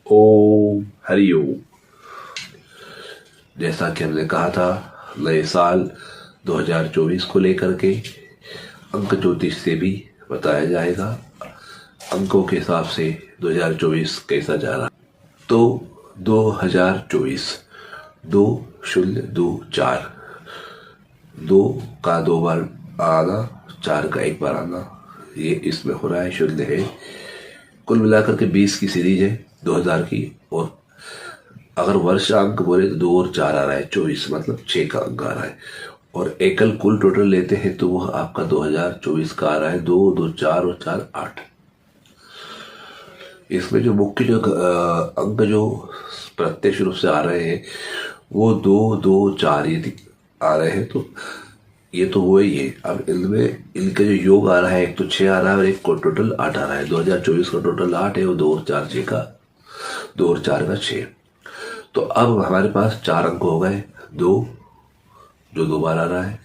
ओम हरि ओम। जैसा कि हमने कहा था, नए साल 2024 को लेकर के अंक ज्योतिष से भी बताया जाएगा। अंकों के हिसाब से 2024 कैसा जा रहा। तो 2024 2024, दो का दो बार आना, चार का एक बार आना, ये इसमें हो रहा है। शून्य है। कुल मिलाकर के 20 की सीरीज है 2000 की। और अगर वर्ष अंक बोले तो 2 और 4 आ रहा है, 24 मतलब 6 का अंक आ रहा है। और एकल कुल टोटल लेते हैं तो वह आपका 2024 का आ रहा है 2 2 4 और 4 8। इसमें जो मुख्य जो अंक जो प्रत्यक्ष रूप से आ रहे हैं वो 2 2 4 ये आ रहे हैं। तो ये तो वो ही है। अब इनमें इनका जो योग आ रहा है, एक तो 6 आ रहा है और एक को टोटल 8 आ रहा है। 2024 का टोटल 8 है और 2 और 4 6 का, 2 और 4 का 6। तो अब हमारे पास 4 अंक हो गए। 2 जो 2 बार आ रहा है,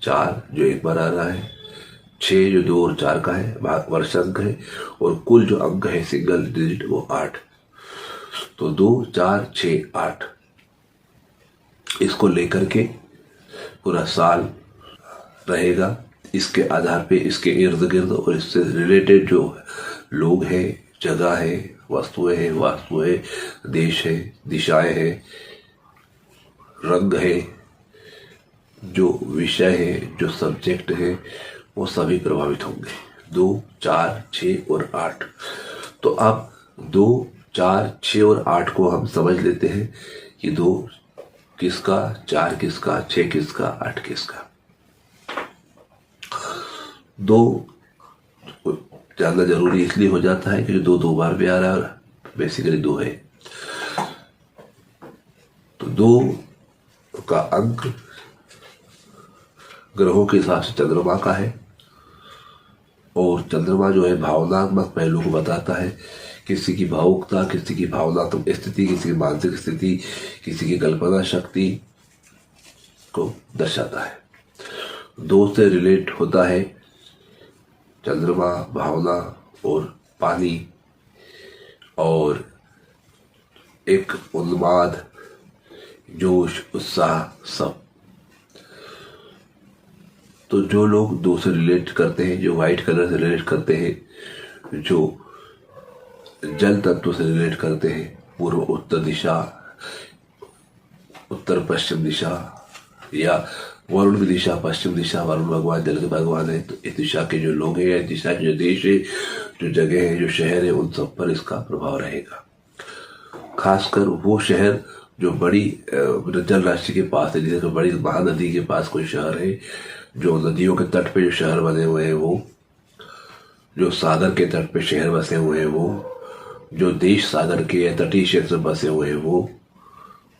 4 जो 1 बार आ रहा है, 6 जो 2 और 4 का है वर्ष अंक है, और कुल जो अंक है सिंगल डिजिट वो 8। तो 2 4 6 8 इसको लेकर के पूरा साल रहेगा। इसके आधार पे इसके इर्द गिर्द और इससे रिलेटेड जो लोग हैं, जगह है, वस्तुएं हैं, वास्तु है, देश है, दिशाएं है, रंग है, जो विषय है, जो सब्जेक्ट है, वो सभी प्रभावित होंगे। 2 4 6 और 8। तो अब 2 4 6 और 8 को हम समझ लेते हैं कि 2 किसका, 4 किसका, 6 किसका, 8 किसका। 2 जानना जरूरी इसलिए हो जाता है कि 2 2 बार भी आ रहा है और बेसिकली 2 है। तो 2 का अंक ग्रहों के हिसाब से चंद्रमा का है, और चंद्रमा जो है भावनात्मक पहलू को बताता है। किसी की भावुकता, किसी की भावनात्मक स्थिति, किसी की मानसिक स्थिति, किसी की कल्पना शक्ति को दर्शाता है। 2 से रिलेट होता है चंद्रमा, भावना और पानी और एक उन्माद, जोश, उत्साह, सब। तो जो लोग 2 से रिलेट करते हैं, जो व्हाइट कलर से रिलेट करते हैं, जो जल तत्व से रिलेट करते हैं, पूर्व उत्तर दिशा, उत्तर पश्चिम दिशा, या वरुण की दिशा पश्चिम दिशा, वरुण भगवान जल के भगवान है, तो इस दिशा के जो लोग हैं, इस दिशा के जो देश है, जो जगह है, जो शहर है, उन सब पर इसका प्रभाव रहेगा। खासकर वो शहर जो बड़ी जल राशि के पास है, जैसे बड़ी महानदी के पास कोई शहर है, जो नदियों के तट पे जो शहर बने हुए हैं वो, जो सागर के तट पे शहर बसे हुए हैं वो, जो देश सागर के या तटीय क्षेत्र बसे हुए हैं वो,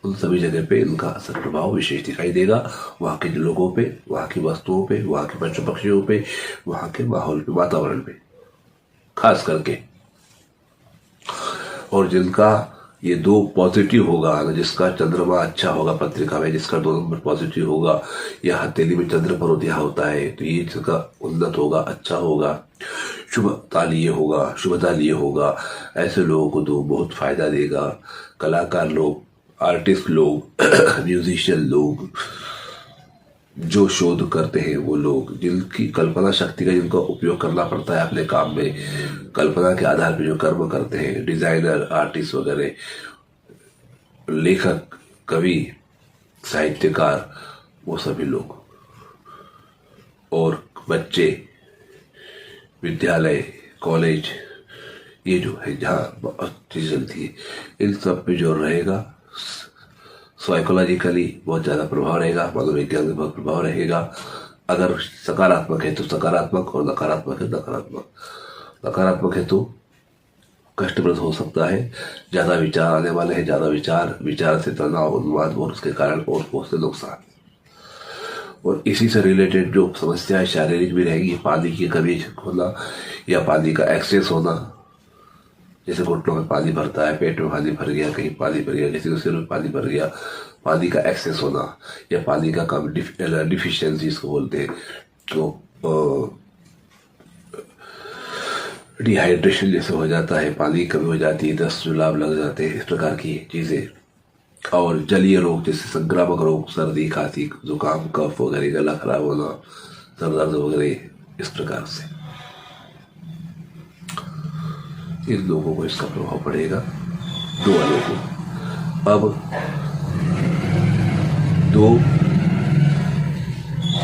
उन सभी जगह पे इनका असर प्रभाव विशेष दिखाई देगा। वहाँ के लोगों पे, वहाँ की वस्तुओं पे, वहाँ के पशु पक्षियों पे, वहाँ के माहौल पे, वातावरण पे खास करके। और जिनका ये 2 पॉजिटिव होगा, जिसका चंद्रमा अच्छा होगा पत्रिका में, जिसका 2 नंबर पॉजिटिव होगा, या हथेली में चंद्र पर्वत यहाँ होता है, तो ये जिसका उन्नत होगा, अच्छा होगा, शुभता लिए होगा, शुभता लिए होगा, ऐसे लोगों को 2 बहुत फायदा देगा। कलाकार लोग, आर्टिस्ट लोग, म्यूजिशियन लोग, जो शोध करते हैं, वो लोग जिनकी कल्पना शक्ति का जिनको उपयोग करना पड़ता है अपने काम में, कल्पना के आधार पर जो कर्म करते हैं, डिजाइनर, आर्टिस्ट वगैरह, लेखक, कवि, साहित्यकार, वो सभी लोग, और बच्चे, विद्यालय, कॉलेज, ये जो है जहाँ बहुत चीज चलती है, इन सब पे जो रहेगा साइकोलॉजिकली बहुत ज़्यादा प्रभाव रहेगा, मनोविज्ञान में बहुत प्रभाव रहेगा। अगर सकारात्मक है तो सकारात्मक, और नकारात्मक है नकारात्मक। नकारात्मक है तो कष्टप्रद हो सकता है, ज़्यादा विचार आने वाले हैं, ज़्यादा विचार से तनाव, उन्माद और उसके कारण और बहुत से नुकसान। और इसी से रिलेटेड जो समस्याएं शारीरिक भी रहेगी, पानी की कमी होना या पानी का एक्सेस होना, जैसे घुटनों में पानी भरता है, पेट में पानी भर गया, कहीं पानी भर गया, किसी को सिर में पानी भर गया, पानी का एक्सेस होना या पानी का कम डिफिशियंसी इसको बोलते हैं। तो डिहाइड्रेशन जैसे हो जाता है, पानी की कमी हो जाती है, दस्त जुलाब लग जाते हैं, इस प्रकार की चीज़ें। और जलीय रोग जैसे संक्रामक रोग, सर्दी खांसी जुकाम कफ वगैरह, गला खराब होना, सर दर्द वगैरह, इस प्रकार से इन लोगों को इसका प्रभाव पड़ेगा, दो वालों को। अब दो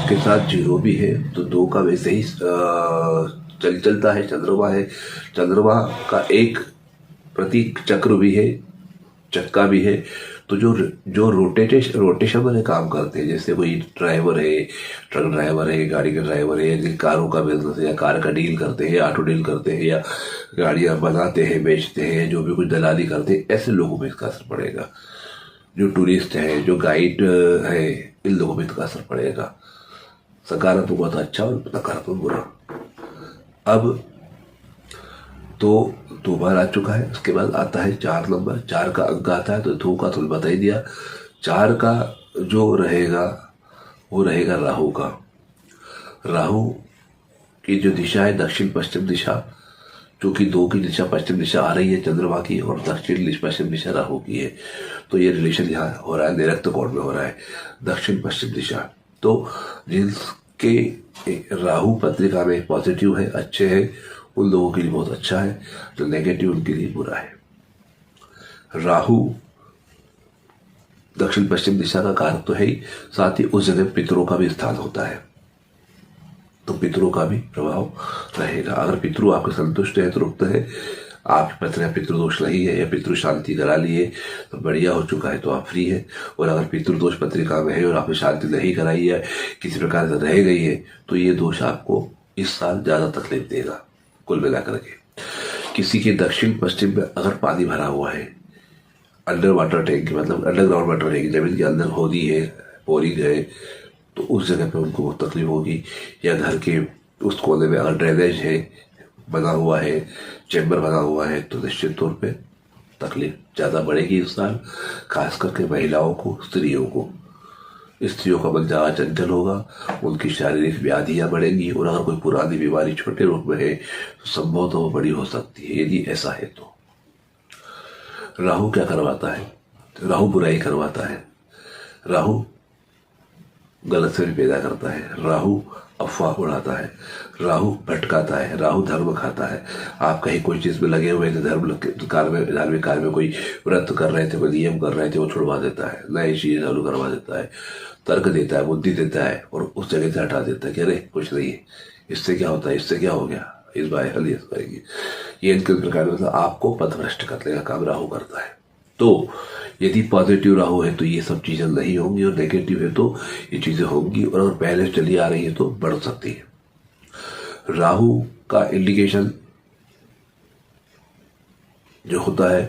के साथ जीरो भी है, तो दो का वैसे ही चलता है। चंद्रमा है, चंद्रमा का एक प्रतीक चक्र भी है, चक्का भी है। तो जो रोटेशन वाले काम करते हैं, जैसे कोई ड्राइवर है, ट्रक ड्राइवर है, गाड़ी का ड्राइवर है, या कारों का बिजनेस है, या कार का डील करते हैं, या ऑटो डील करते हैं, या गाड़ियां बनाते हैं बेचते हैं, जो भी कुछ दलाली करते हैं, ऐसे लोगों में इसका असर पड़ेगा। जो टूरिस्ट है, जो गाइड है, इन लोगों में इसका असर पड़ेगा। सकारात्मक बहुत अच्छा और नकारात्मक बुरा। अब तो 2 बार आ चुका है। उसके बाद आता है 4 नंबर, 4 का अंक आता है। तो 2 का तो बता ही दिया। 4 का जो रहेगा वो रहेगा राहु का। राहु की जो दिशा है दक्षिण पश्चिम दिशा, क्योंकि 2 की दिशा पश्चिम दिशा आ रही है चंद्रमा की, और दक्षिण पश्चिम दिशा राहु की है। तो ये रिलेशन यहाँ हो रहा है, निरक्त कोण में हो रहा है, दक्षिण पश्चिम दिशा। तो जिनके राहु पत्रिका में पॉजिटिव है, अच्छे हैं, उन लोगों के लिए बहुत अच्छा है। जो नेगेटिव उनके लिए बुरा है। राहु दक्षिण पश्चिम दिशा का कारक तो है ही, साथ ही उस जगह पितरों का भी स्थान होता है, तो पितरों का भी प्रभाव रहेगा। अगर पितृ आपके संतुष्ट है, तृप्त है, आपकी पत्नी पितृदोष नहीं है या पितृ शांति करा लिए तो बढ़िया हो चुका है, तो आप फ्री है। और अगर पितृदोष पत्रिका में है और आपने शांति नहीं कराई है, किसी प्रकार से रह गई है, तो ये दोष आपको इस साल ज्यादा तकलीफ देगा। कुल मिलाकर के किसी के दक्षिण पश्चिम में अगर पानी भरा हुआ है, अंडर वाटर टैंक, मतलब अंडरग्राउंड वाटर टैंक, जमीन के अंदर होदी है, बोरिंग है, तो उस जगह पे उनको बहुत तकलीफ होगी। या घर के उस कोने में अगर ड्रेनेज है बना हुआ है, चैम्बर बना हुआ है, तो निश्चित तौर पे तकलीफ ज़्यादा बढ़ेगी इस साल, खास करके महिलाओं को, स्त्रियों को। स्त्रियों का मन ज़्यादा चंचल होगा, उनकी शारीरिक व्याधियाँ बढ़ेंगी, और अगर कोई पुरानी बीमारी छोटे रूप में है तो संभव तो वो बड़ी हो सकती है। यदि ऐसा है तो राहु क्या करवाता है? राहु बुराई करवाता है, राहु गलतफहमी पैदा करता है, राहु अफवाह उड़ाता है, राहु भटकाता है, राहु धर्म खाता है। आप कहीं कोई चीज में लगे हुए थे, धार्मिक कार्य में कोई व्रत कर रहे थे, कोई नियम कर रहे थे, वो छुड़वा देता है, नई चीज चालू करवा देता है, तर्क देता है, बुद्धि देता है, और उस जगह से हटा देता है कि अरे कुछ नहीं है, इससे क्या होता है, इससे क्या हो गया, इस बार हल ये करेगी। ये इनके प्रकार में आपको पथभ्रष्ट करने का काम राहु करता है। तो यदि पॉजिटिव राहु है तो ये सब चीजें नहीं होंगी, और नेगेटिव है तो ये चीजें होंगी, और अगर पहले चली आ रही है तो बढ़ सकती है। राहु का इंडिकेशन जो होता है,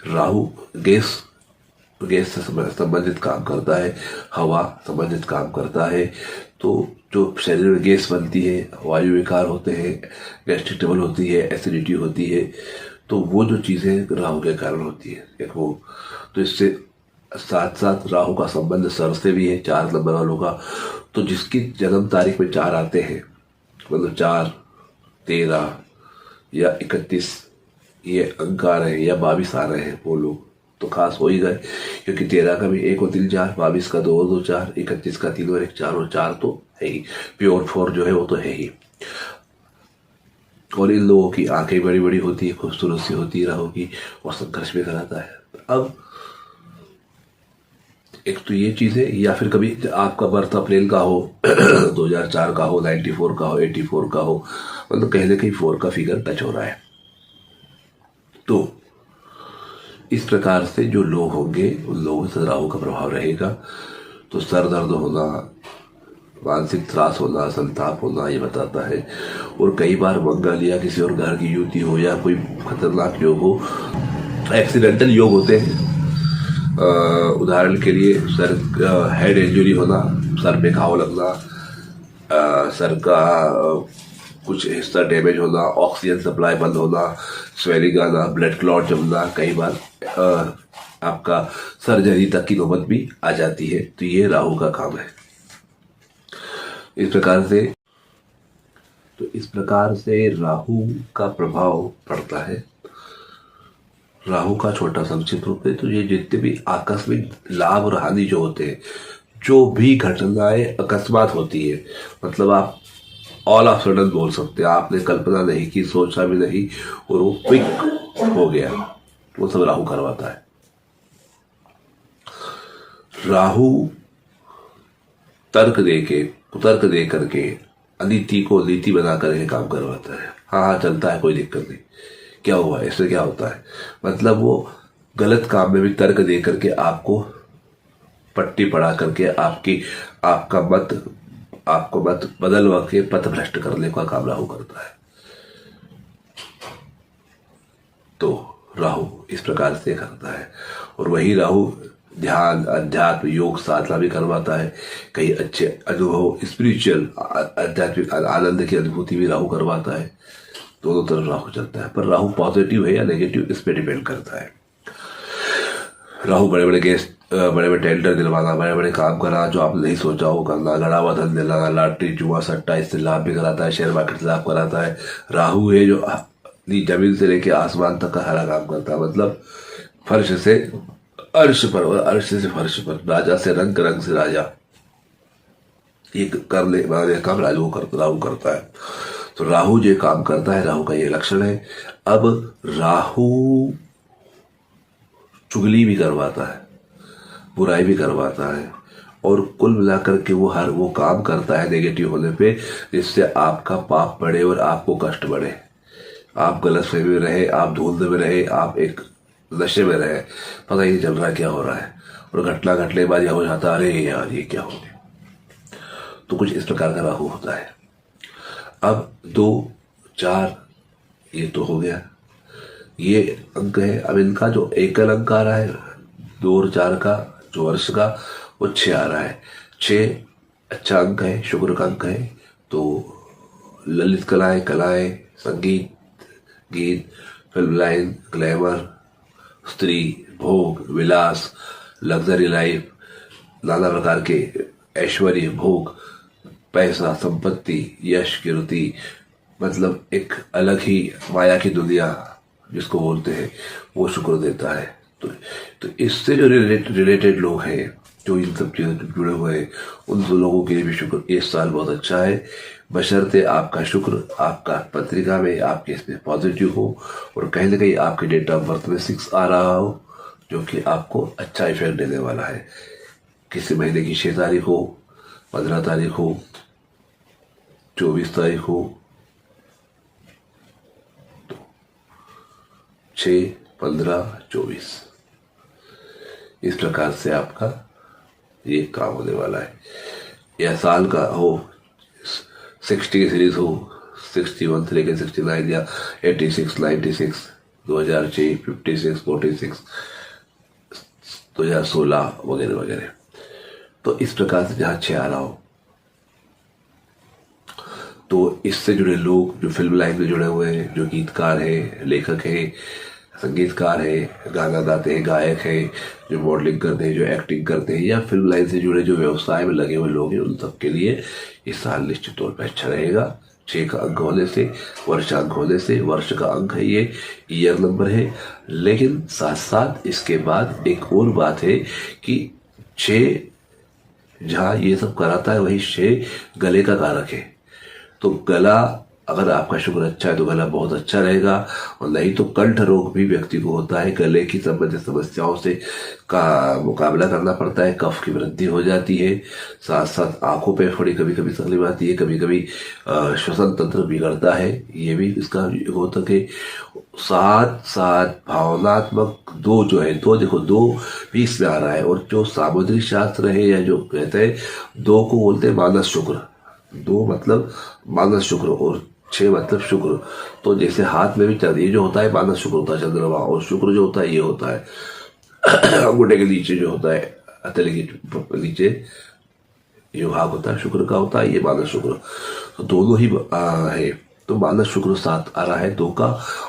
राहु गैस से संबंधित काम करता है, हवा संबंधित काम करता है। तो जो शरीर में गैस बनती है, वायु विकार होते हैं, गैस्ट्रिक ट्रबल होती है, एसिडिटी होती है, तो वो जो चीजें राहु के कारण होती है, एक वो। तो इससे साथ साथ राहु का संबंध सर से भी है, 4 नंबर वालों का। तो जिसकी जन्म तारीख में 4 आते हैं, मतलब 4, 13 या 31 ये अंक आ रहे हैं, या 22 आ रहे हैं, वो लोग तो खास हो ही गए, क्योंकि 13 का भी 1 और 3 4, 22 का 2 और 2 4, 31 का 3 और 1 4, और 4 तो है ही, प्योर 4 जो है वो तो है ही। और इन लोगों की आंखें बड़ी बड़ी होती है, खूबसूरत सी होती है राहु की, और संघर्ष भी कराता है। अब एक तो ये चीज है, या फिर कभी आपका बर्थ अप्रैल का हो 2004 का हो, 94 का हो, 84 का हो, मतलब कहीं ना कहीं 4 का फिगर टच हो रहा है। तो इस प्रकार से जो लोग होंगे उन लोगों से राहु का प्रभाव रहेगा। तो सर दर्द होना, मानसिक त्रास होना, संताप होना, ये बताता है। और कई बार मंगल या किसी और ग्रह की युति हो, या कोई खतरनाक योग हो, एक्सीडेंटल योग होते हैं। उदाहरण के लिए सर हेड इंजरी होना, सर पे घाव लगना, सर का कुछ हिस्सा डैमेज होना, ऑक्सीजन सप्लाई बंद होना, स्वेलिंग आना, ब्लड क्लॉट जमना, कई बार आपका सर्जरी तक की नौबत भी आ जाती है। तो ये राहु का काम है। इस प्रकार से तो इस प्रकार से राहु का प्रभाव पड़ता है। राहु का छोटा संक्षिप्त रूप है तो ये जितने भी आकस्मिक लाभ और हानि जो होते हैं, जो भी घटनाएं अकस्मात होती है, मतलब आप ऑल ऑफ सडन बोल सकते हैं, आपने कल्पना नहीं की, सोचा भी नहीं और वो क्विक हो गया, वो सब राहु करवाता है। राहु तर्क देके, कुतर्क दे करके अनीति को नीति बना करके काम करवाता है। हाँ चलता है, कोई दिक्कत नहीं, क्या हुआ इससे क्या होता है, मतलब वो गलत काम में भी तर्क दे करके आपको पट्टी पड़ा करके आपको मत बदलवा के पथ भ्रष्ट करने का काम राहु करता है। तो राहु इस प्रकार से करता है। और वही राहु ध्यान, अध्यात्म, योग, साधना भी करवाता है। कई अच्छे अनुभव, स्पिरिचुअल आध्यात्मिक आनंद की अनुभूति भी राहु करवाता है। दोनों तरफ राहु चलता है, पर राहु पॉजिटिव है या नेगेटिव इस पे डिपेंड करता है। राहु बड़े बड़े टेंडर दिलवाना, बड़े बड़े काम करना जो आपने नहीं सोचा हो करना, गड़ा हुआ धन दिलाना, लॉटरी, जुआ, सट्टा, इससे लाभ भी कराता है, शेयर मार्केट से लाभ कराता है। राहु है जो जमीन से लेके आसमान तक का हरा काम करता है, मतलब फर्श से अर्श पर और अर्श से फर्श पर, राजा से रंग रंग से राजा, ये करने वाले काम राहु करता है। तो राहु जो काम करता है, राहु का ये लक्षण है। अब राहु चुगली भी करवाता है, बुराई भी करवाता है, और कुल मिलाकर के वो काम करता है नेगेटिव होने पे, जिससे आपका पाप बढ़े और आपको कष्ट बढ़े, आप गलतफहमी में रहे, आप धुंध में रहे, आप एक नशे में रहे, पता ही नहीं चल रहा क्या हो रहा है, और घटना घटने के बाद यह हो जाता है अरे यार ये क्या हो गया। तो कुछ इस प्रकार का राहु होता है। अब 2, 4 ये तो हो गया, ये अंक है। अब इनका जो एकल अंक आ रहा है 2 और 4 का, जो वर्ष का, वो 6 आ रहा है। 6 अच्छा अंक है, शुक्र का अंक है। तो ललित कलाएं, संगीत, गीत, फिल्म लाइन, ग्लैमर, स्त्री, भोग, विलास, लग्जरी लाइफ, नाना प्रकार के ऐश्वर्य, भोग, पैसा, संपत्ति, यश, कीर्ति, मतलब एक अलग ही माया की दुनिया जिसको बोलते हैं, वो शुक्र देता है। तो इससे जो रिलेटेड लोग हैं, जो इन सब चीज़ों से जुड़े हुए हैं, उन लोगों के लिए भी शुक्र इस साल बहुत अच्छा है, बशर्ते आपका शुक्र आपका पत्रिका में, आपके इसमें पॉजिटिव हो, और कहीं ना कहीं आपके डेट ऑफ बर्थ में 6 आ रहा हो, जो कि आपको अच्छा इफेक्ट देने वाला है। किसी महीने की 6 तारीख हो, 15 तारीख हो, 24 तारीख हो, 6, 15, 24 इस प्रकार से आपका ये काम होने वाला है। या साल का हो 60 की सीरीज हो, 61 से लेकर 69, या 86, 96, 2006, 56, 46, 2016 वगैरह वगैरह। तो इस प्रकार से जहाँ 6 आ रहा हो, तो इससे जुड़े लोग जो फिल्म लाइन में जुड़े हुए हैं, जो गीतकार हैं, लेखक हैं, संगीतकार हैं, गाना गाते हैं, गायक हैं, जो मॉडलिंग करते हैं, जो एक्टिंग करते हैं, या फिल्म लाइन से जुड़े जो व्यवसाय में लगे हुए लोग हैं, उन सब के लिए इस साल निश्चित तौर पर अच्छा रहेगा। 6 का अंक होने से, वर्षांक होने से, वर्ष का अंक है, ये ईयर नंबर है। लेकिन साथ साथ इसके बाद एक और बात है कि 6 जहाँ ये सब कराता है, वही 6 गले का कारक है। तो गला, अगर आपका शुक्र अच्छा है तो गला बहुत अच्छा रहेगा, और नहीं तो कंठ रोग भी व्यक्ति को होता है, गले की संबंधित समस्याओं से का मुकाबला करना पड़ता है, कफ की वृद्धि हो जाती है, साथ साथ आंखों पे थोड़ी कभी कभी तकलीफ आती है, कभी कभी श्वसन तंत्र बिगड़ता है, ये भी इसका होता है। साथ साथ भावनात्मक 2 जो है, 2 देखो 2 भी इसमें आ रहा है, और जो सामुद्रिक शास्त्र है, या जो कहते हैं 2 को बोलते हैं मानस शुक्र, 2 मतलब मानस शुक्र और 6 मतलब शुक्र। तो जैसे हाथ में भी ये जो होता है मानस शुक्र होता है, चंद्रमा, और शुक्र जो होता है ये होता है अंगूठे के नीचे जो होता है, हथेली के नीचे जो भाग होता है शुक्र का होता है, ये मानस शुक्र। तो दोनों ही है। तो मानस शुक्र 7 आ रहा है 2 का,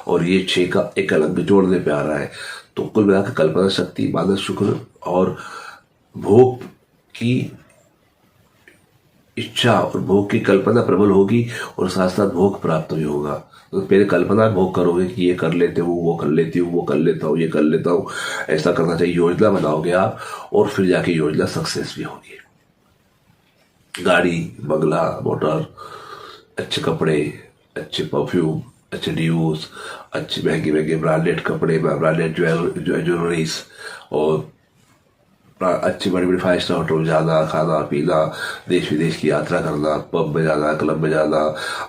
और ये 6 का एक अलग जोड़ने पे आ रहा है। तो कुल मिलाकर कल्पना शक्ति, मानस शुक्र और भोग की इच्छा और भोग की कल्पना प्रबल होगी और साथ साथ भोग प्राप्त भी होगा। तो पहले कल्पना भोग करोगे कि ये कर लेते हूँ, वो कर लेती हूँ, वो कर लेता हूँ, ये कर लेता हूँ, ऐसा करना चाहिए, योजना बनाओगे आप और फिर जाके योजना सक्सेस भी होगी। गाड़ी, बंगला, मोटर, अच्छे कपड़े, अच्छे परफ्यूम, अच्छे ड्यूस, अच्छे महंगे महंगे ब्रांडेड कपड़े, ब्रांडेड ज्वेलरीज और अच्छी बड़ी बड़ी 5 स्टार होटल में जाना, खाना पीना, देश विदेश की यात्रा करना, पब में जाना, क्लब में जाना,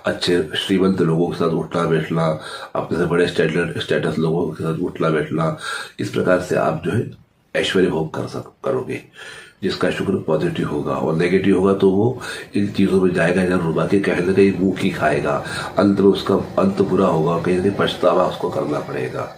अच्छे श्रीमंत लोगों के साथ उठना बैठना, अपने से बड़े स्टेटस लोगों के साथ उठना बैठना, इस प्रकार से आप जो है ऐश्वर्य भोग करोगे। जिसका शुक्र पॉजिटिव होगा और नेगेटिव होगा तो वो इन चीज़ों में जाएगा जरूर, बाकी कहीं ना कहीं मुंह की खाएगा, अंत में उसका अंत बुरा होगा, कहीं ना कहीं पछतावा उसको करना पड़ेगा।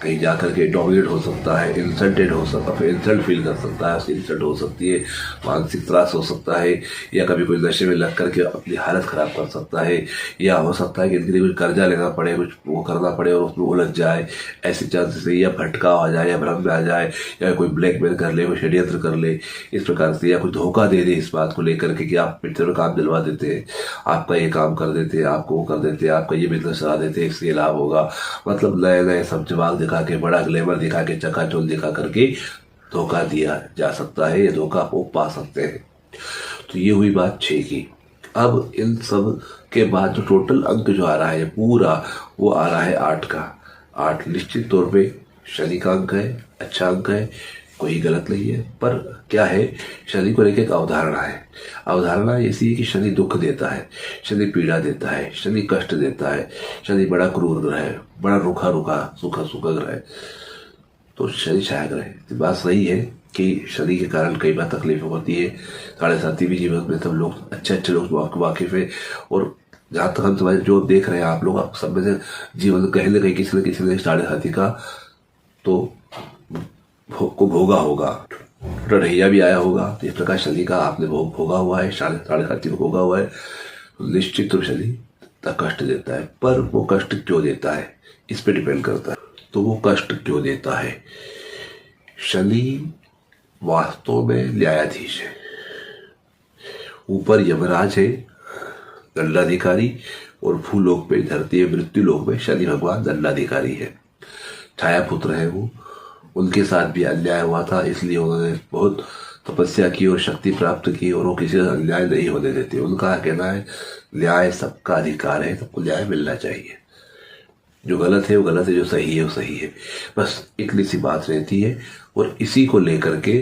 कहीं जाकर के डोमिनेट हो सकता है, इंसल्टेड हो सकता है, इंसल्ट फील कर सकता है, उसकी इंसल्ट हो सकती है, मानसिक त्रास हो सकता है, या कभी कोई नशे में लग करके अपनी हालत खराब कर सकता है, या हो सकता है कि इनके लिए कुछ कर्जा लेना पड़े, कुछ वो करना पड़े और उसमें उलझ जाए, ऐसे चांसेस है, या भटकाव आ जाए, या भ्रम में आ जाए, या कोई ब्लैकमेल कर ले, कोई षड्यंत्र कर ले इस प्रकार से, या कोई धोखा दे दे इस बात को लेकर के कि आप पिक्चर काम दिलवा देते हैं, आपका ये काम कर देते हैं, आपको वो कर देते हैं, आपका ये बिजनेस चला देते हैं, इससे लाभ होगा, मतलब नए नए सब जवाब दिखा के, बड़ा ग्लैमर दिखा के, चकाचौंध दिखा करके धोखा दिया जा सकता है, या धोखा वो पा सकते हैं। तो ये हुई बात 6 की। अब इन सब के बाद जो टोटल अंक जो आ रहा है पूरा, वो आ रहा है 8 का। 8 निश्चित तौर पे शनि का अंक है, अच्छा अंक है, कोई गलत नहीं है। पर क्या है, शनि को लेकर एक अवधारणा है। अवधारणा ऐसी है कि शनि दुख देता है, शनि पीड़ा देता है, शनि कष्ट देता है, शनि बड़ा क्रूर ग्रह है, बड़ा रूखा रूखा सूखा सूखा ग्रह है। तो शनि छाया ग्रह है। तो बात सही है कि शनि के कारण कई बार तकलीफ होती है। 7.5 भी जीवन में सब लोग अच्छे अच्छे लोग वाकिफ है। और जहाँ तक हम समझ जो देख रहे हैं आप लोग, आप सब में से जीवन कहीं ना कहीं किसी न किसी ने 7.5 का तो को भोगा होगा, रढ़ैया भी आया होगा। तो इस प्रकार शनि का आपने भोगा हुआ है, 7.5 को भोगा हुआ है। निश्चित रूप शनि कष्ट देता है, पर वो कष्ट क्यों देता है इस पे डिपेंड करता है। तो वो कष्ट क्यों देता है? शनि वास्तव में न्यायाधीश है, ऊपर यमराज है दंडाधिकारी, और भूलोक पे धरती है मृत्यु लोक में शनि भगवान दंडाधिकारी है, छाया पुत्र है वो। उनके साथ भी अन्याय हुआ था, इसलिए उन्होंने बहुत तपस्या की और शक्ति प्राप्त की, और वो किसी का अन्याय नहीं होने देते। उनका कहना है न्याय सबका अधिकार है, सबको न्याय मिलना चाहिए। जो गलत है वो गलत है, जो सही है वो सही है, बस इतनी सी बात रहती है। और इसी को लेकर के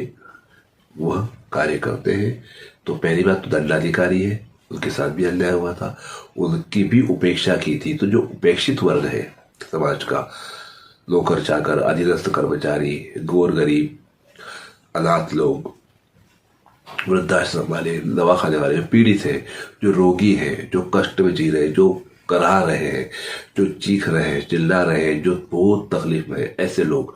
वह कार्य करते हैं। तो पहली बात तो दंडाधिकारी है, उनके साथ भी अन्याय हुआ था, उनकी भी उपेक्षा की थी। तो जो उपेक्षित वर्ग है समाज का, नौकर चाकर, अधीनस्थ कर्मचारी, गोर गरीब, अनाथ लोग, वृद्धाश्रम वाले, दवा खाने वाले, जो पीड़ित है, जो रोगी है, जो कष्ट में जी रहे, जो कराह रहे हैं, जो चीख रहे हैं, चिल्ला रहे हैं, जो बहुत तकलीफ में है, ऐसे लोग,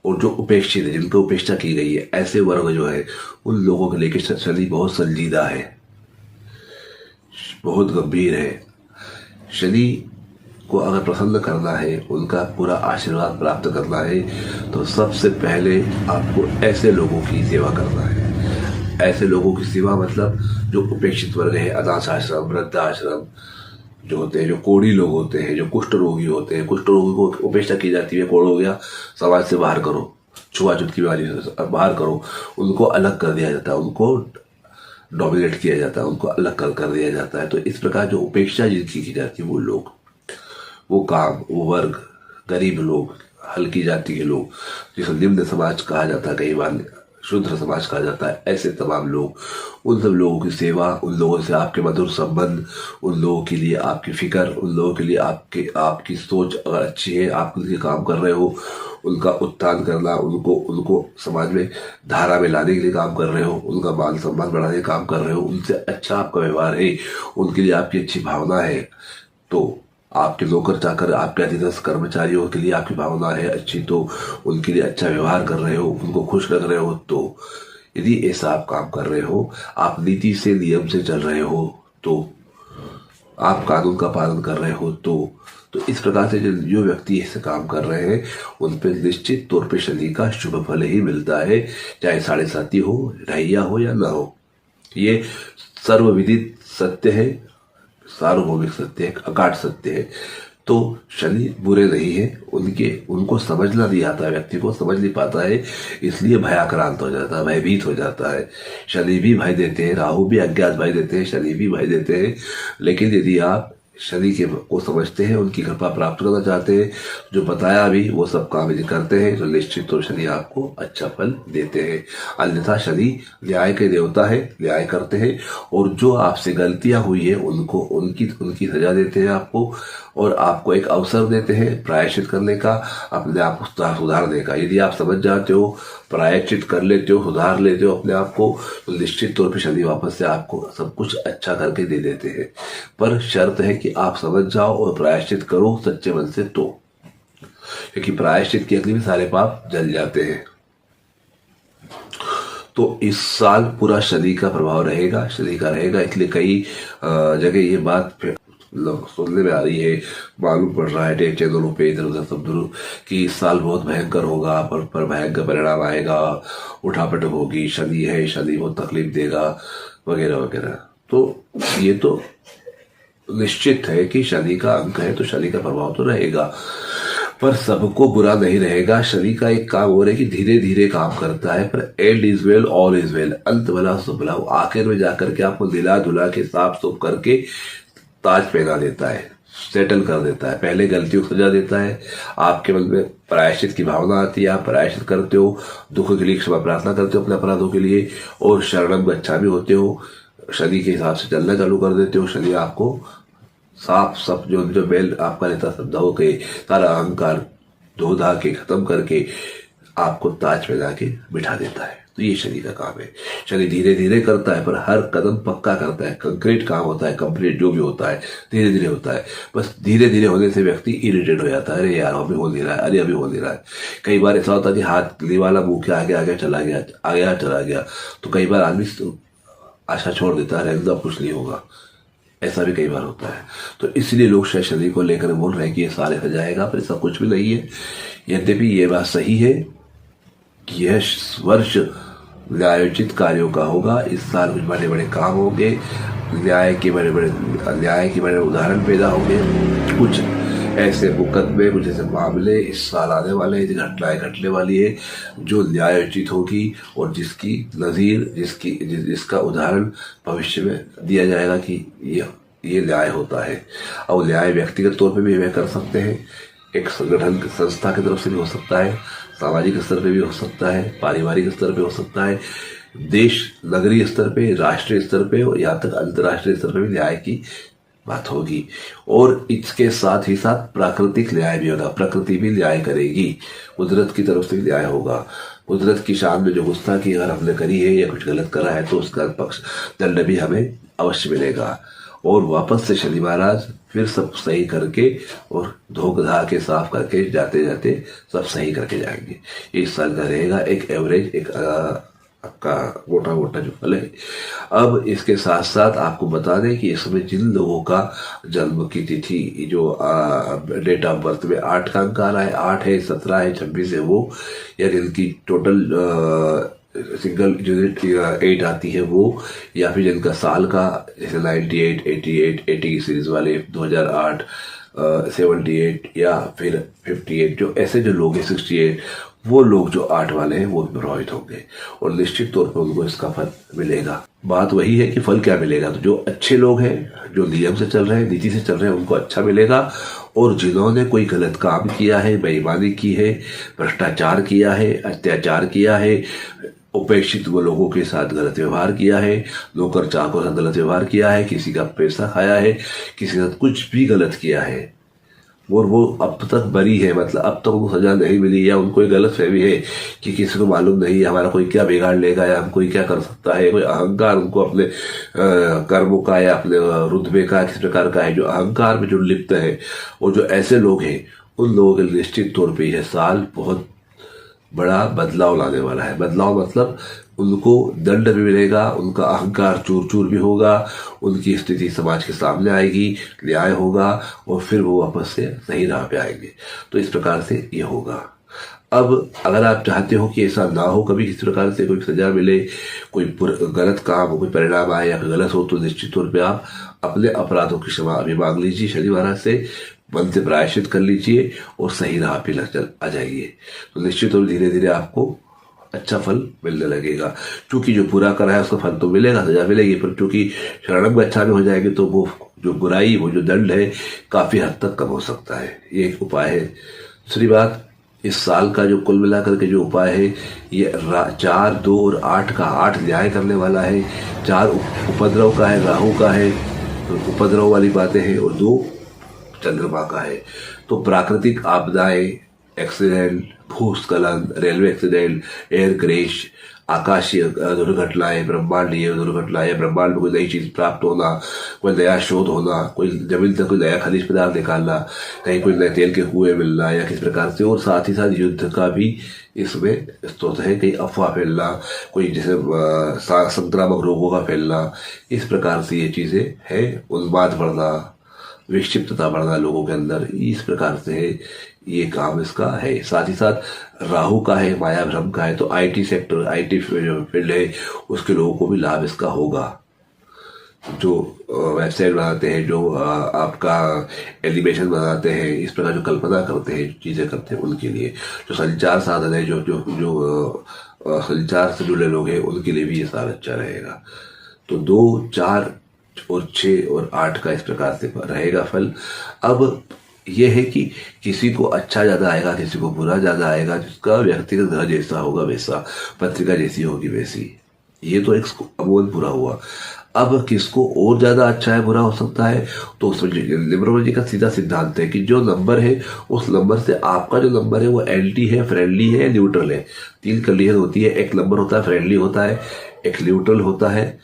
और जो उपेक्षित है, जिनको उपेक्षा की गई है, ऐसे वर्ग जो है, उन लोगों के लेकर शनि बहुत संजीदा है, बहुत गंभीर है। शनि को अगर प्रसन्न करना है, उनका पूरा आशीर्वाद प्राप्त करना है, तो सबसे पहले आपको ऐसे लोगों की सेवा करना है। ऐसे लोगों की सेवा मतलब जो उपेक्षित वर्ग है, अनाथ आश्रम, वृद्धाश्रम जो होते हैं, जो कोढ़ी लोग होते हैं, जो कुष्ठ रोगी होते हैं, कुष्ठ रोगी को उपेक्षा की जाती है, कोढ़ हो गया, समाज से बाहर करो, छुआछूत की बीमारी से बाहर करो, उनको अलग कर दिया जाता है, उनको डोमिनेट किया जाता है, उनको अलग कर दिया जाता है। तो इस प्रकार जो उपेक्षा जिनकी की जाती है, वो लोग, वो काम, वो वर्ग, गरीब लोग, हल्की जाति के लोग, जिसे निम्न समाज कहा जाता है, कई बार शूद्र समाज कहा जाता है, ऐसे तमाम लोग, उन सब लोगों की सेवा, उन लोगों से आपके मधुर संबंध, उन लोगों के लिए आपकी फिक्र, उन लोगों के लिए आपकी सोच अगर अच्छी है, आप उनके काम कर रहे हो, उनका उत्थान करना, उनको समाज में धारा में लाने के लिए काम कर रहे हो, उनका मान सम्मान बढ़ाने का काम कर रहे हो, उनसे अच्छा आपका व्यवहार है, उनके लिए आपकी अच्छी भावना है, तो आपके नौकर चाकर, आपके अधीनस्थ कर्मचारियों के लिए आपकी भावना है अच्छी, तो उनके लिए अच्छा व्यवहार कर रहे हो, उनको खुश रख रहे हो, तो यदि ऐसा आप काम कर रहे हो, आप नीति से नियम से चल रहे हो, तो आप कानून का पालन कर रहे हो, तो इस प्रकार से जो व्यक्ति ऐसे काम कर रहे हैं, उन पर निश्चित तौर पे शनि का शुभ फल ही मिलता है, चाहे 7.5 हो, ढैया हो या ना हो। ये सर्वविदित सत्य है, सार्वभौमिक सत्य है, अकाट सत्य है। तो शनि बुरे नहीं है, उनको समझना नहीं आता, व्यक्ति को समझ नहीं पाता है, इसलिए भयाक्रांत हो जाता है, भयभीत हो जाता है। शनि भी भय देते हैं, राहु भी अज्ञात भय देते हैं, शनि भी भय देते हैं। लेकिन यदि आप शनि के को समझते हैं, उनकी कृपा प्राप्त करना चाहते हैं, जो बताया अभी वो सब काम यदि करते हैं तो निश्चित तो शनि आपको अच्छा फल देते हैं। अन्यथा शनि न्याय के देवता है, न्याय करते हैं, और जो आपसे गलतियां हुई है उनको उनकी सजा देते हैं आपको, और आपको एक अवसर देते हैं प्रायश्चित करने का, अपने आप को सुधारने का। यदि आप समझ जाते हो, प्रायश्चित कर लेते हो, सुधार लेते हो अपने आप को, तो निश्चित तौर पे शनि वापस से आपको सब कुछ अच्छा करके दे देते हैं। पर शर्त है कि आप समझ जाओ और प्रायश्चित करो सच्चे मन से, तो क्योंकि प्रायश्चित के अगले भी सारे पाप जल जाते हैं। तो इस साल पूरा शनि का प्रभाव रहेगा, शनि का रहेगा, इसलिए कई जगह ये बात सुनने में आ रही है, मालूम पड़ रहा है चैनलों पे इधर उधर सब दूर कि इस साल बहुत भयंकर होगा, पर भयंकर परिणाम आएगा, उठापटक होगी, शनि है, शनि बहुत तकलीफ देगा वगैरह वगैरह। तो ये तो निश्चित है कि शनि का अंक है तो शनि का प्रभाव तो रहेगा, पर सबको बुरा नहीं रहेगा। शनि का एक काम हो रहा है कि धीरे धीरे काम करता है, पर and is well all is well, अंत भला सब भला, आखिर में जाकर के आपको दिला धुला के साफ सुफ करके ताज पहना देता है, सेटल कर देता है, पहले गलतियों को सजा देता है। आपके मन में प्रायश्चित की भावना आती है, आप प्रायश्चित करते हो, दुख के लिए क्षमा प्रार्थना करते हो अपने अपराधों के लिए, और शरणम गच्छामि होते हो, शनि के हिसाब से चलना चालू कर देते हो। शनि आपको साफ सब जो बैल आपका रहता सब धो के, सारा अहंकार धो धा के खत्म करके आपको ताज पहना के बिठा देता है। तो ये शनि का काम है। शनि धीरे धीरे करता है, पर हर कदम पक्का करता है। कंक्रीट काम होता है, कंप्लीट जो भी होता है धीरे धीरे होता है। बस धीरे धीरे होने से व्यक्ति इरिटेट हो जाता है, अरे यार अभी हो नहीं रहा है, अरे अभी हो नहीं रहा है। कई बार ऐसा होता है कि हाथ वाला मुंह के आगे आगे चला गया, तो कई बार आदमी आशा छोड़ देता है, एकदम कुछ नहीं होगा, ऐसा भी कई बार होता है। तो इसलिए लोग शायद शनि को लेकर बोल रहे हैं कि ये साल हो जाएगा, पर ऐसा कुछ भी नहीं है। यद्यपि ये बात सही है कि यह वर्ष न्यायोचित कार्यों का होगा। इस साल कुछ बड़े बड़े काम होंगे, न्याय के बड़े बड़े उदाहरण पैदा होंगे। कुछ ऐसे मुकदमे, कुछ ऐसे मामले इस साल आने वाले हैं, घटनाएं घटने वाली है जो न्यायोचित होगी, और जिसकी नज़ीर जिसका उदाहरण भविष्य में दिया जाएगा कि ये न्याय होता है। और न्याय व्यक्तिगत तौर पे भी वे कर सकते हैं, एक संगठन संस्था की तरफ से भी हो सकता है, सामाजिक स्तर पे भी हो सकता है, पारिवारिक स्तर पे हो सकता है, देश नगरीय स्तर पे, राष्ट्रीय स्तर पे, और यहाँ तक अंतर्राष्ट्रीय स्तर पे भी न्याय की बात होगी। और इसके साथ ही साथ प्राकृतिक न्याय भी होगा, प्रकृति भी न्याय करेगी, कुदरत की तरफ से भी न्याय होगा। कुदरत की शान में जो गुस्ताखी अगर हमने करी है या कुछ गलत करा है तो उसका पक्ष दंड भी हमें अवश्य मिलेगा। और वापस से शनि महाराज फिर सब सही करके और धोख धा के साफ करके जाते जाते सब सही करके जाएंगे। इस साल का रहेगा एक एवरेज, एक आपका मोटा मोटा जो फल है। अब इसके साथ साथ आपको बता दें कि इसमें जिन लोगों का जन्म की तिथि जो डेट ऑफ बर्थ में 8 का अंक आ रहा है, 8 है, 17 है, 26 है, वो या जिनकी टोटल सिंगल यूनिट 8 आती है वो, या फिर जिनका साल का जैसे 98, 88, 80 की सीरीज वाले, 2008, 78 या फिर 58, जो ऐसे जो लोग हैं 68, वो लोग जो 8 वाले हैं वो प्रभावित होंगे, और निश्चित तौर पर उनको इसका फल मिलेगा। बात वही है कि फल क्या मिलेगा, तो जो अच्छे लोग हैं, जो नियम से चल रहे हैं, नीति से चल रहे हैं, उनको अच्छा मिलेगा। और जिन्होंने कोई गलत काम किया है, बेईमानी की है, भ्रष्टाचार किया है, अत्याचार किया है, उपेक्षित वो लोगों के साथ गलत व्यवहार किया है, नौकर चाकर के साथ गलत व्यवहार किया है, किसी का पैसा खाया है, किसी के साथ कुछ भी गलत किया है, और वो अब तक बरी है, मतलब अब तक उनको सजा नहीं मिली, या उनको गलत फहमी है कि किसी को मालूम नहीं है हमारा कोई क्या बिगाड़ लेगा या हम कोई क्या कर सकता है, कोई अहंकार उनको अपने कर्मों का या अपने रुतबे का किस प्रकार का है, जो अहंकार में जो लिप्त है, और जो ऐसे लोग हैं उन लोगों के निश्चित तौर पर यह साल बहुत बड़ा बदलाव लाने वाला है। बदलाव मतलब उनको दंड भी मिलेगा, उनका अहंकार चूर चूर भी होगा, उनकी स्थिति समाज के सामने आएगी, न्याय होगा, और फिर वो वापस से सही राह पे आएंगे। तो इस प्रकार से ये होगा। अब अगर आप चाहते हो कि ऐसा ना हो, कभी किसी प्रकार से कोई सजा मिले, कोई गलत काम हो, कोई परिणाम आए या फिर गलत हो, तो निश्चित तौर पे आप अपने अपराधों की क्षमा अभी मांग लीजिए शनि महाराज से, मन से प्रायश्चित कर लीजिए और सही राह पे चल आ जाइए। तो निश्चित तौर धीरे धीरे आपको अच्छा फल मिलने लगेगा। क्योंकि जो बुरा करा है उसका फल तो मिलेगा, सजा मिलेगी, पर चूंकि शरणम गच्छामि में हो जाएगी तो वो जो बुराई, वो जो दंड है काफी हद तक कम हो सकता है। ये एक उपाय है। दूसरी बात, इस साल का जो कुल मिलाकर के जो उपाय है, ये 4, 2 और 8 का 8 न्याय करने वाला है, 4 उपद्रव का है, राहु का है, तो उपद्रव वाली बातें हैं, और 2 चंद्रमा का है। तो प्राकृतिक आपदाएं, एक्सीडेंट, भूस्खलन, रेलवे एक्सीडेंट, एयर क्रैश, आकाशीय दुर्घटनाएं, ब्रह्मांडीय दुर्घटनाएं, ब्रह्मांड में कोई नई चीज प्राप्त होना, कोई नया शोध होना, कोई जमीन तक कोई नया खनिज पदार्थ निकालना, कहीं कोई नए तेल के कुएं मिलना या किस प्रकार से, और साथ ही साथ युद्ध का भी इसमें स्रोत है, कहीं अफवाह फैलना, कोई जैसे संक्रामक रोगों का फैलना, इस प्रकार से ये चीजें है। उन्माद बढ़ना, विक्षिप्तता बढ़ना लोगों के अंदर, इस प्रकार से है ये काम इसका है। साथ ही साथ राहु का है, माया भ्रम का है, तो आईटी सेक्टर, आईटी फील्ड है, उसके लोगों को भी लाभ इसका होगा। जो वेबसाइट बनाते हैं, जो आपका एनिमेशन बनाते हैं, इस प्रकार जो कल्पना करते हैं, चीजें करते हैं, उनके लिए, जो संचार साधन है, जो जो जो संचार से जुड़े लोग हैं, उनके लिए भी ये साल अच्छा रहेगा। तो 2, 4 और 6 और 8 का इस प्रकार से रहेगा फल। अब यह है कि किसी को अच्छा ज्यादा आएगा, किसी को बुरा ज्यादा आएगा, जिसका व्यक्तिगत ग्रह जैसा होगा वैसा, पत्रिका जैसी होगी वैसी। ये तो एक अमोल बुरा हुआ। अब किसको और ज्यादा अच्छा है, बुरा हो सकता है, तो उसमें न्यूमरोलॉजी का सीधा सिद्धांत है कि जो नंबर है, उस नंबर से आपका जो नंबर है वो एंटी है, फ्रेंडली है, न्यूट्रल है। 3 कंडीशन होती है। एक नंबर होता है फ्रेंडली होता है, एक न्यूट्रल होता है,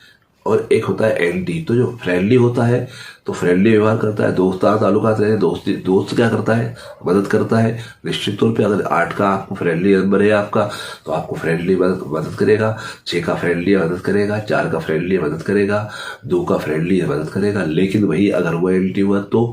और एक होता है एंटी। तो जो फ्रेंडली होता है तो फ्रेंडली व्यवहार करता है, दोस्ताना ताल्लुकात रहे, दोस्त क्या करता है, मदद करता है। निश्चित तौर पे अगर 8 का आपको फ्रेंडली नंबर है आपका, तो आपको फ्रेंडली मदद करेगा। 6 का फ्रेंडली मदद करेगा, 4 का फ्रेंडली मदद करेगा, 2 का फ्रेंडली मदद करेगा। लेकिन वही अगर वो एंटी हुआ तो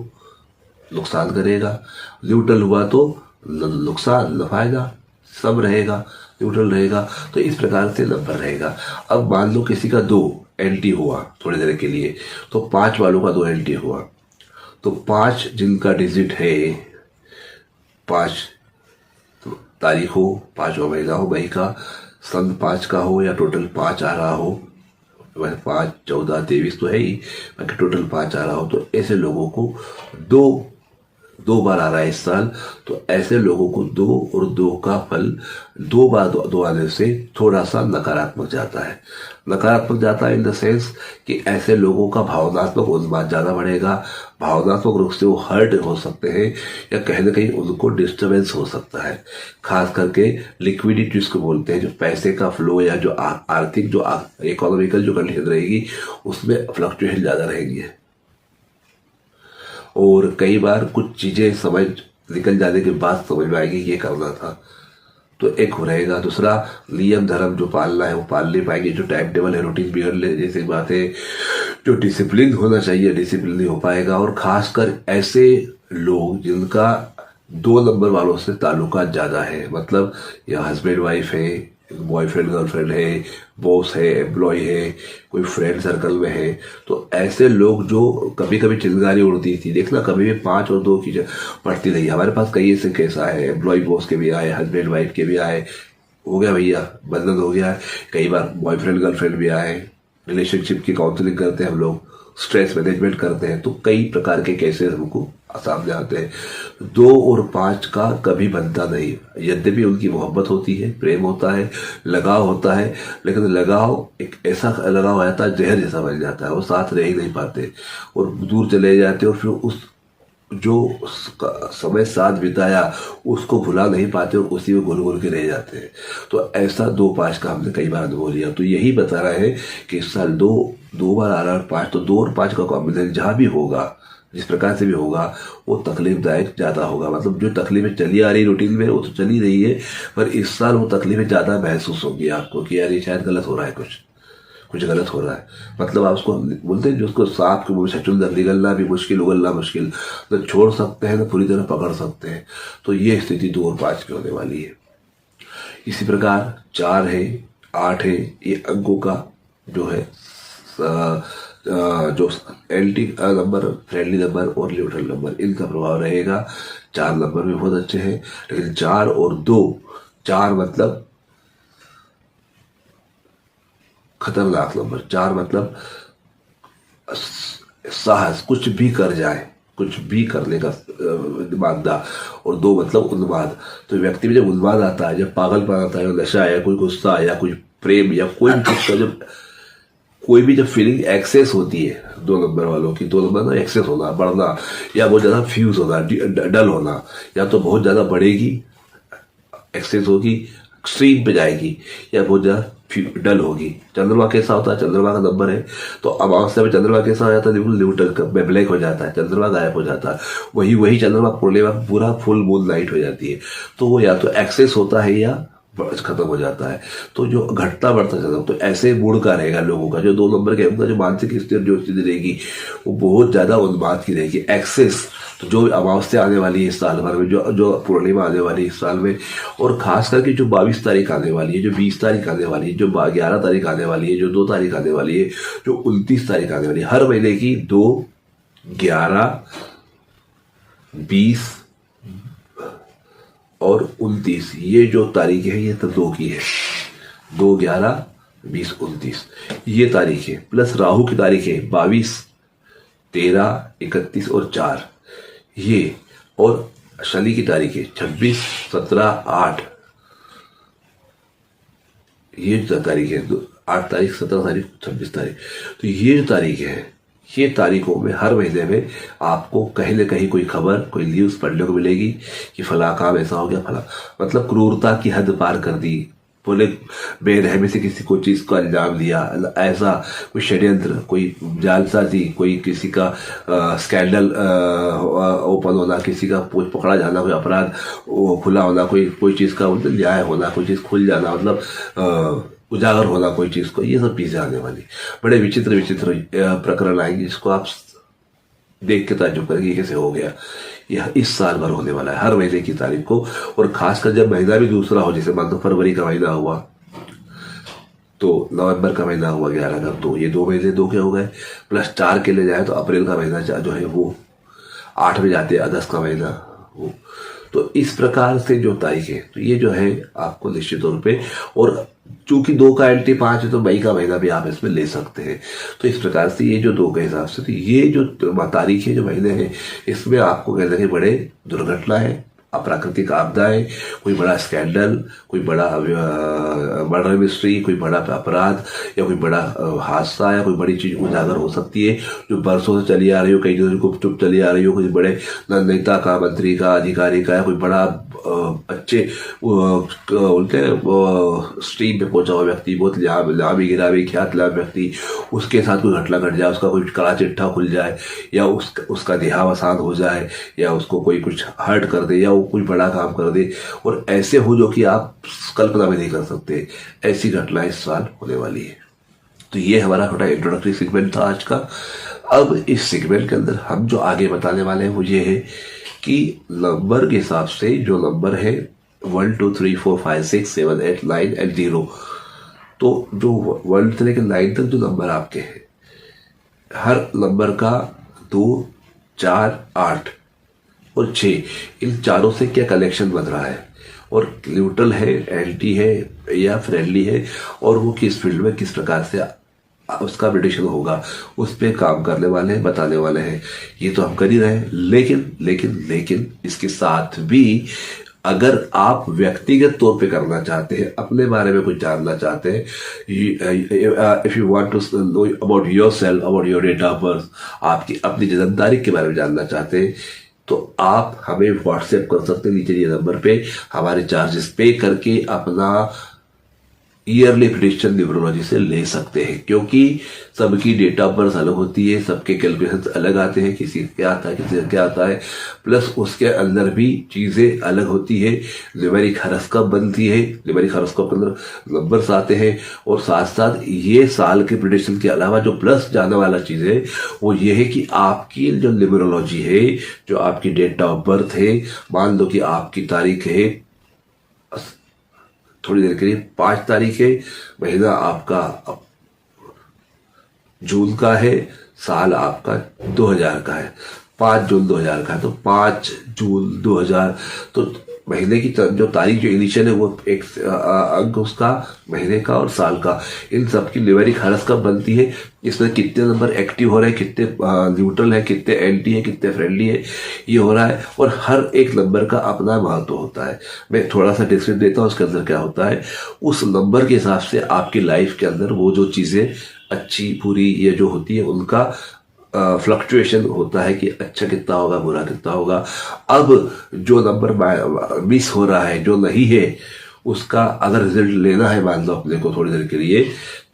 नुकसान करेगा, न्यूट्रल हुआ तो नुकसान न फायदा, सब रहेगा, न्यूट्रल रहेगा। तो इस प्रकार से नंबर रहेगा। अब मान लो किसी का 2 एंटी हुआ थोड़ी देर के लिए, तो 5 वालों का 2 एंटी हुआ, तो 5 जिनका डिजिट है, 5 तो तारीख हो, 5वां महीना हो मई का, सन 5 का हो, या टोटल 5 आ रहा हो, वह 5, 14, 23 तो है ही, बाकी टोटल 5 आ रहा हो, तो ऐसे लोगों को 2 बार आ रहा है इस साल। तो ऐसे लोगों को 2 और 2 का फल 2 बार 2 आने से थोड़ा सा नकारात्मक जाता है। नकारात्मक जाता है इन द सेंस कि ऐसे लोगों का भावनात्मक उन्माद ज्यादा बढ़ेगा, भावनात्मक रूप से वो हर्ट हो सकते हैं, या कहीं ना कहीं उनको डिस्टर्बेंस हो सकता है। खास करके लिक्विडिटी जिसको बोलते हैं, जो पैसे का फ्लो या जो आर्थिक जो इकोनॉमिकल जो कंडीशन रहेगी, उसमें फ्लक्चुएशन ज्यादा रहेंगी। और कई बार कुछ चीजें समझ निकल जाने के बाद समझ में आएगी ये करना था, तो एक रहेगा। दूसरा, नियम धर्म जो पालना है वो पाल नहीं पाएंगे, जो टाइम टेबल है, रूटीन बिगड़ ले जैसी बातें, जो डिसिप्लिन होना चाहिए डिसिप्लिन नहीं हो पाएगा। और खासकर ऐसे लोग जिनका 2 नंबर वालों से ताल्लुकात ज्यादा है, मतलब या हस्बैंड वाइफ है, बॉयफ्रेंड गर्लफ्रेंड है, बॉस है, एम्प्लॉय है, कोई फ्रेंड सर्कल में है, तो ऐसे लोग जो कभी कभी चिंगारी उड़ती थी, देखना कभी भी 5 और 2 की पड़ती रही। हमारे पास कई ऐसे केस आए, एम्प्लॉय बॉस के भी आए, हस्बैंड वाइफ के भी आए, हो गया भैया बंधन हो गया। कई बार बॉयफ्रेंड गर्लफ्रेंड भी आए, रिलेशनशिप की काउंसलिंग करते हैं हम लोग, स्ट्रेस मैनेजमेंट करते हैं, तो कई प्रकार के केसेस हमको सामने आते हैं। 2 और 5 का कभी बनता नहीं, यद्यपि उनकी मोहब्बत होती है, प्रेम होता है, लगाव होता है, लेकिन लगाव एक ऐसा लगाव आ जाता है, जहर जैसा बन जाता है, वो साथ रह ही नहीं पाते और दूर चले जाते, और फिर उस जो समय साथ बिताया उसको भुला नहीं पाते और उसी में घुल घुल के रह जाते हैं। तो ऐसा 2-5 का हमने कई बार अनुभव लिया। तो यही बता रहा है कि इस साल 2 बार आ रहा है और 5, तो 2 और 5 का कॉम्बिनेशन जहां भी होगा, जिस प्रकार से भी होगा, वो तकलीफदायक ज्यादा होगा। मतलब जो तकलीफें चली आ रही रूटीन में वो तो चली रही है, पर इस साल वो तकलीफें ज्यादा महसूस होगी आपको कि यार ये शायद गलत हो रहा है, कुछ कुछ गलत हो रहा है। मतलब आप उसको बोलते हैं जो उसको सांप के मुंह से चुंदर निगलना भी मुश्किल, उगलना मुश्किल, तो छोड़ सकते हैं ना पूरी तरह पकड़ सकते हैं। तो ये स्थिति 2 और 5 की होने वाली है। इसी प्रकार 4 है, 8 है, ये अंकों का जो है जो एंटी नंबर, फ्रेंडली नंबर और न्यूट्रल नंबर, इनका प्रभाव रहेगा। 4 नंबर भी बहुत अच्छे हैं, लेकिन 4 और 2, 4 मतलब खतरनाक नंबर, 4 मतलब साहस, कुछ भी कर जाए, कुछ भी करने का मादा, और 2 मतलब उन्माद। तो व्यक्ति में जब उन्माद आता है, जब पागलपन आता है, नशा आया, कोई गुस्सा या कोई प्रेम या कोई भी चीज का जब कोई भी जब फीलिंग एक्सेस होती है 2 नंबर वालों की, 2 नंबर ना एक्सेस होना, बढ़ना, या बहुत ज्यादा फ्यूज होना, डल होना, या तो बहुत ज्यादा बढ़ेगी, एक्सेस होगी, एक्सट्रीम पे जाएगी, या बहुत ज्यादा डल होगी। चंद्रमा कैसा होता है, चंद्रमा का नंबर है तो अमावस्या में चंद्रमा कैसा हो जाता है, बिल्कुल न्यूट्रल ब्लैक हो जाता है, चंद्रमा गायब हो जाता है। वही चंद्रमा पूर्णिमा पूरा फुल मून लाइट हो जाती है। तो वो या तो एक्सेस होता है या खत्म हो जाता है। तो जो घटता बढ़ता चलता, तो ऐसे मूड का रहेगा लोगों का। जो 2 नंबर के उनका जो मानसिक स्थिति रहेगी वो बहुत ज्यादा उन्माद की रहेगी, एक्सेस। तो जो अमावस्या आने वाली है इस साल भर में, जो पूर्णिमा आने वाली है इस साल में, और खास करके जो 22 तारीख आने वाली है, जो 20 तारीख आने वाली है, जो 11 तारीख आने वाली है, जो 2 तारीख आने वाली है, जो 29 तारीख आने वाली है, हर महीने की 2, 11, 20 और 29, ये जो तारीख है ये तो 2 की है, 2, 11, 20, 29 ये तारीख है। प्लस राहु की तारीख है 22, 13, 31 और 4 ये, और शनि की तारीख है 26, 17, 8 ये जो तारीख है, 8 तारीख, 17 तारीख, 26 तारीख। तो ये जो तारीख है, ये तारीखों में हर महीने में आपको कहीं न कहीं कोई खबर, कोई न्यूज पढ़ने को मिलेगी कि फला काम ऐसा हो गया, फला मतलब क्रूरता की हद पार कर दी, बोले बेरहमी से किसी को चीज को अंजाम दिया, ऐसा कोई षड्यंत्र, कोई जालसाजी, कोई किसी का स्कैंडल ओपन होना, किसी का पकड़ा जाना, कोई अपराध खुला होना, कोई चीज का न्याय होना, कोई चीज खुल जाना, मतलब उजागर होना कोई चीज को, ये सब चीजें आने वाली। बड़े विचित्र विचित्र प्रकरण आएंगे जिसको आप देख के ताज्जुब करेंगे कैसे हो गया। यह इस साल भर होने वाला है, हर महीने की तारीख को। और खासकर जब महीना भी दूसरा हो, जैसे मान लो फरवरी का महीना हुआ, तो नवंबर का महीना हुआ 11 का, तो ये 2 महीने 2 के हो गए। प्लस 4 के ले जाए तो अप्रैल का महीना जो है वो 8 में जाते हैं, अगस्त का महीना वो। तो इस प्रकार से जो तारीख है, तो ये जो है आपको निश्चित तौर पे, और चूंकि 2 का एंटी 5 है तो मई का महीना भी आप इसमें ले सकते हैं। तो इस प्रकार से ये जो 2 के हिसाब से, तो ये जो तारीख है, जो महीने हैं, इसमें आपको कह सके बड़े दुर्घटना है, अप्राकृतिक आपदाएं, कोई बड़ा स्कैंडल, कोई बड़ा मर्डर मिस्ट्री, कोई बड़ा अपराध या कोई बड़ा हादसा या कोई बड़ी चीज उजागर हो सकती है जो बरसों से चली आ रही हो, कई दिनों को चुप चली आ रही हो, कोई बड़े नेता का, मंत्री का, अधिकारी का, या कोई बड़ा अच्छे बोलते हैं स्ट्रीम पे पहुंचा हुआ व्यक्ति, बहुत लाभी गिरावी ख्यात लाभ व्यक्ति, उसके साथ कोई घटना घट जाए, उसका कोई कड़ा चिट्ठा खुल जाए, या उसका देहावसान हो जाए, या उसको कोई कुछ हर्ट कर दे, या वो कोई बड़ा काम कर दे, और ऐसे हो जो कि आप कल्पना भी नहीं कर सकते, ऐसी घटना इस साल होने वाली है। तो ये हमारा छोटा इंट्रोडक्टरी सेगमेंट था आज का। अब इस सेगमेंट के अंदर हम जो आगे बताने वाले हैं वो ये है कि नंबर के हिसाब से जो नंबर है 1 2 3 4 5 6 7 8 9 एंड 0, तो जो 1 से लेकर 9 तक जो नंबर आपके हैं, हर नंबर का 2, 4, 8 और 6, इन चारों से क्या कनेक्शन बन रहा है, और न्यूट्रल है, एंटी है या फ्रेंडली है, और वो किस फील्ड में किस प्रकार से उसका प्रेडिक्शन होगा, उस पर काम करने वाले हैं, बताने वाले हैं। ये तो हम कर ही रहे हैं, लेकिन इसके साथ भी अगर आप व्यक्तिगत तौर पे करना चाहते हैं, अपने बारे में कुछ जानना चाहते हैं, if you want to know about yourself, about your date of birth, आपकी अपनी जन्म तारीख के बारे में जानना चाहते हैं, तो आप हमें व्हाट्सएप कर सकते हैं नीचे ये नंबर पे, हमारे चार्जेस पे करके अपना ईयरली प्रेडिक्शन न्यूमरोलॉजी से ले सकते हैं, क्योंकि सबकी डेट ऑफ बर्थ अलग होती है, सबके कैलकुलेशन अलग आते हैं, किसी का क्या आता है किसी का क्या आता है, प्लस उसके अंदर भी चीज़ें अलग होती है। न्यूमेरिक हॉरोस्कोप बनती है, न्यूमेरिक हॉरोस्कोप के अंदर नंबर्स आते हैं, और साथ साथ ये साल के प्रेडिक्शन के अलावा जो प्लस जाने वाला चीज़ है वो ये है कि आपकी जो न्यूमरोलॉजी है, जो आपकी डेट ऑफ बर्थ है, मान लो कि आपकी तारीख है, थोड़ी देर के लिए 5 तारीख है, महीना आपका जून का है, साल आपका 2000 का है, 5 जून 2000 का है, तो 5 जून 2000, तो महीने की जो तारीख जो इनिशियल है वो एक अंक उसका, महीने का और साल का, इन सब की न्यूमेरिक हॉरोस्कोप बनती है। इसमें कितने नंबर एक्टिव हो रहे हैं, कितने न्यूट्रल है, कितने एंटी है, कितने फ्रेंडली है, ये हो रहा है, और हर एक नंबर का अपना महत्व होता है। मैं थोड़ा सा डिस्क्रिप्शन देता हूँ उसके अंदर क्या होता है। उस नंबर के हिसाब से आपकी लाइफ के अंदर वो जो चीज़ें अच्छी बुरी ये जो होती है उनका फ्लक्चुएशन होता है कि अच्छा कितना होगा, बुरा कितना होगा। अब जो नंबर मिस हो रहा है, जो नहीं है, उसका अगर रिजल्ट लेना है मान लो अपने को थोड़ी देर के लिए,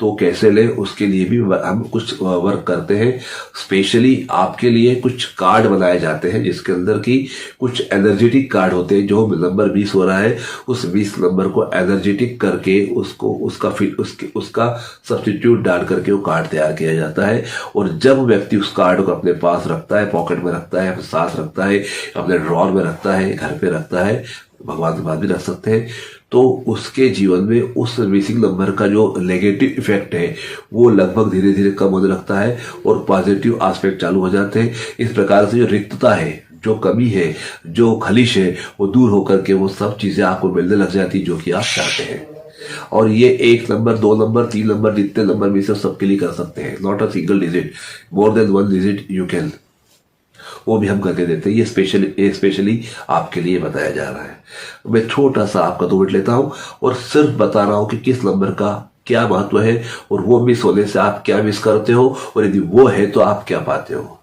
तो कैसे लें उसके लिए भी हम कुछ वर्क करते हैं। स्पेशली आपके लिए कुछ कार्ड बनाए जाते हैं जिसके अंदर की कुछ एनर्जेटिक कार्ड होते हैं। जो नंबर 20 हो रहा है उस 20 नंबर को एनर्जेटिक करके उसको उसका सब्स्टिट्यूट डाल करके वो कार्ड तैयार किया जाता है। और जब व्यक्ति उस कार्ड को अपने पास रखता है, पॉकेट में रखता है, अपने साथ रखता है, अपने ड्रॉर में रखता है, घर पे रखता है, भगवान के पास भी रख सकते हैं, तो उसके जीवन में उस मिसिंग नंबर का जो नेगेटिव इफेक्ट है वो लगभग धीरे धीरे कम होने लगता है और पॉजिटिव एस्पेक्ट चालू हो जाते हैं। इस प्रकार से जो रिक्तता है, जो कमी है, जो खलिश है, वो दूर होकर के वो सब चीजें आपको मिलने लग जाती जो कि आप चाहते हैं। और ये 1 नंबर, 2 नंबर, 3 नंबर, जितने नंबर मिस सबके लिए कर सकते हैं। Not a single digit, more than 1 digit you can, वो भी हम करके देते हैं। ये स्पेशली आपके लिए बताया जा रहा है। मैं छोटा सा आपका 2 मिनट लेता हूं और सिर्फ बता रहा हूं कि किस नंबर का क्या महत्व है और वो मिस होने से आप क्या मिस करते हो, और यदि वो है तो आप क्या पाते हो।